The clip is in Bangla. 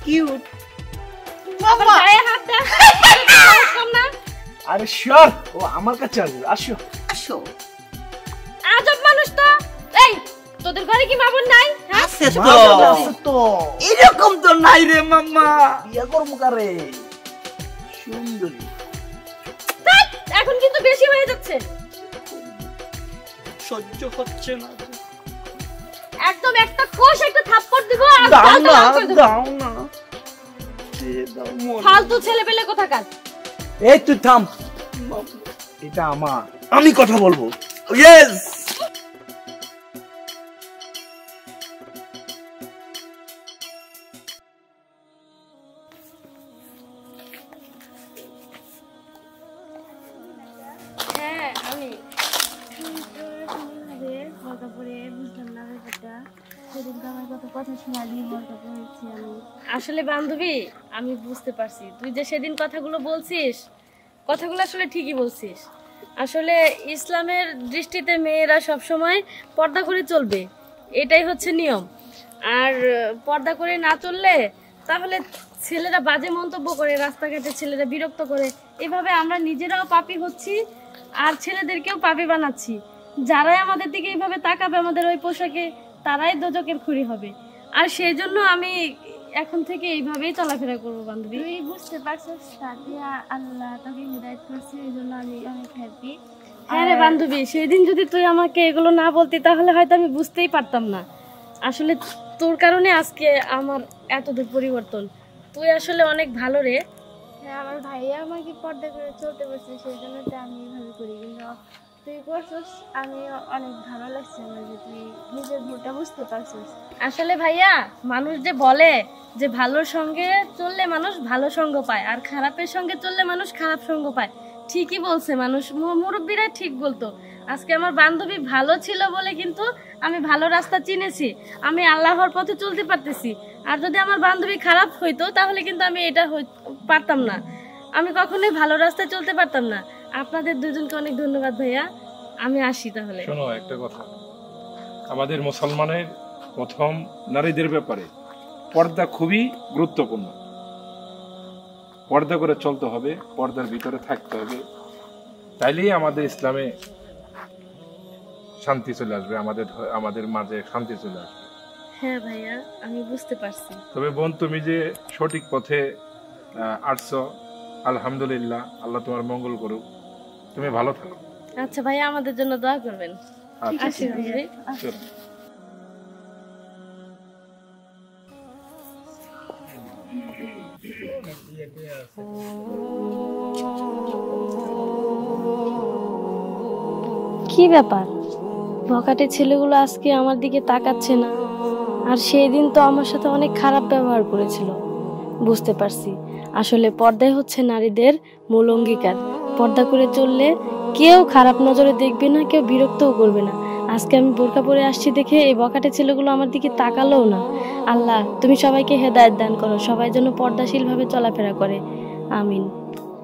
কিউট মামা গায়ে হাত দে কম না আরে শিওর ও আমার কাছে আসবে আসো আসো আজব মানুষ তো এই তোদের ঘরে কি মামুন নাই আছে তো এরকম তো নাই রে মাম্মা বিয়া করবো কারে সুন্দরী এখন কিন্তু বেশি হয়ে যাচ্ছে সহ্য হচ্ছে না একদম একটা কোষ একটা থাপ্পড় দিব আর দাও না করে দেব। দাও না দাও মন ফালতু ছেলে পেলে কোথাকার এই তুই থাম এটা আমার আমি কথা বলবো ইয়েস হ্যাঁ আমি আসলে বান্ধবী আমি বুঝতে পারছি তুই যে সেদিন কথাগুলো বলছিস কথাগুলো আসলে ঠিকই বলছিস আসলে ইসলামের দৃষ্টিতে মেয়েরা সব সময় পর্দা করে চলবে এটাই হচ্ছে নিয়ম আর পর্দা করে না চললে তাহলে ছেলেরা বাজে মন্তব্য করে রাস্তাঘাটে ছেলেরা বিরক্ত করে এভাবে আমরা নিজেরাও পাপী হচ্ছি আর ছেলেদেরকেও পাপী বানাচ্ছি যারাই আমাদের দিকে এইভাবে তাকাবে আমাদের ওই পোশাকে তারাই দোজকের খুঁড়ি হবে আর সেই জন্য আমি এখন থেকে এইভাবেই চলাফেরা করবো বান্ধবী তুই বুঝতে পারছিস সাদিয়া আল্লাহ তোকে হিদায়াত করছে এই জন্য আমি অনেক হ্যাপি হ্যাঁ রে বান্ধবী সেদিন যদি তুই আমাকে এগুলো না বলতি তাহলে হয়তো আমি বুঝতেই পারতাম না আসলে তোর কারণে আজকে আমার এতদূর পরিবর্তন তুই আসলে অনেক ভালো রে হ্যাঁ আমার ভাইয়া আমাকে পর্দা করে চলতে বলছে সেই জন্য তো আমি এইভাবে করি কিন্তু তুই করছিস আমি অনেক ভালো লাগছে আমার যে তুই নিজের ভুলটা বুঝতে পারছিস আসলে ভাইয়া মানুষ যে বলে যে ভালোর সঙ্গে চললে মানুষ ভালো সঙ্গ পায় আর খারাপের সঙ্গে চললে মানুষ খারাপ সঙ্গ পায় ঠিকই বলছে মানুষ মুরব্বীরা ঠিক বলতো আজকে আমার বান্ধবী ভালো ছিল বলে কিন্তু আমি ভালো রাস্তা চিনেছি আমি আল্লাহর পথে চলতে পারতেছি আর যদি আমার বান্ধবী খারাপ হইতো তাহলে কিন্তু আমি এটা পারতাম না আমি কখনোই ভালো রাস্তায় চলতে পারতাম না আপনাদের দুজনকে অনেক ধন্যবাদ ভাইয়া আমি আসি তাহলে শোনো একটা কথা আমাদের মুসলমানের প্রথম নারীদের ব্যাপারে পর্দা খুবই গুরুত্বপূর্ণ পর্দা করে চলতে হবে পর্দার ভিতরে থাকতে হবে তাইলেই আমাদের ইসলামে শান্তি চলে আসবে আমাদের মাঝে শান্তি চলে আসবে হ্যাঁ ভাইয়া আমি বুঝতে পারছি তবে বোন তুমি যে সঠিক পথে আসছো আলহামদুলিল্লাহ আল্লাহ তোমার মঙ্গল করুক তুমি ভালো থাকো আচ্ছা ভাইয়া আমাদের জন্য দোয়া করবেন আচ্ছা আসি ভাই চলো। কি ব্যাপার বকাটে ছেলেগুলো আজকে আমার দিকে তাকাচ্ছে না আর সেই দিন তো আমার সাথে অনেক খারাপ ব্যবহার করেছিল বুঝতে পারছি আসলে পর্দাই হচ্ছে নারীদের মূল অঙ্গীকার পর্দা করে চললে কেউ খারাপ নজরে দেখবে না কেউ বিরক্তও করবে না আজকে আমি বোরকা পরে আসছি দেখে এই বকাটে ছেলেগুলো আমার দিকে তাকালোও না আল্লাহ তুমি সবাইকে হেদায়েত দান করো সবাই যেন পর্দাশীল ভাবে চলাফেরা করে আমিন